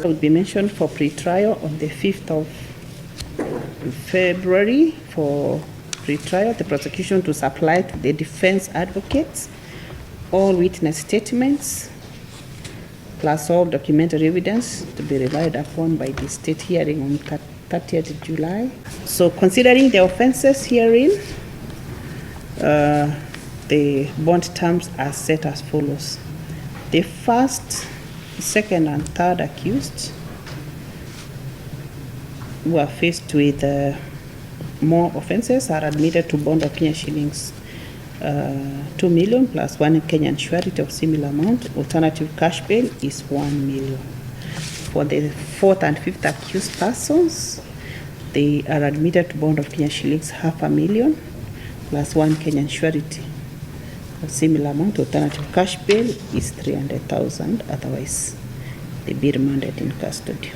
Will be mentioned for pre-trial on the 5th of February. For pre-trial, the prosecution to supply to the defense advocates all witness statements plus all documentary evidence to be relied upon by the state hearing on 30th July. So considering the offenses herein, the bond terms are set as follows. The first, second, and third accused who are faced with more offenses are admitted to bond of Kenya shillings 2 million plus 1 Kenyan surety of similar amount. Alternative cash bail is 1 million. For the fourth and fifth accused persons, they are admitted to bond of Kenya shillings 500,000 plus 1 Kenyan surety of similar amount. Alternative cash bail is 300,000. Otherwise, they be remanded in custody.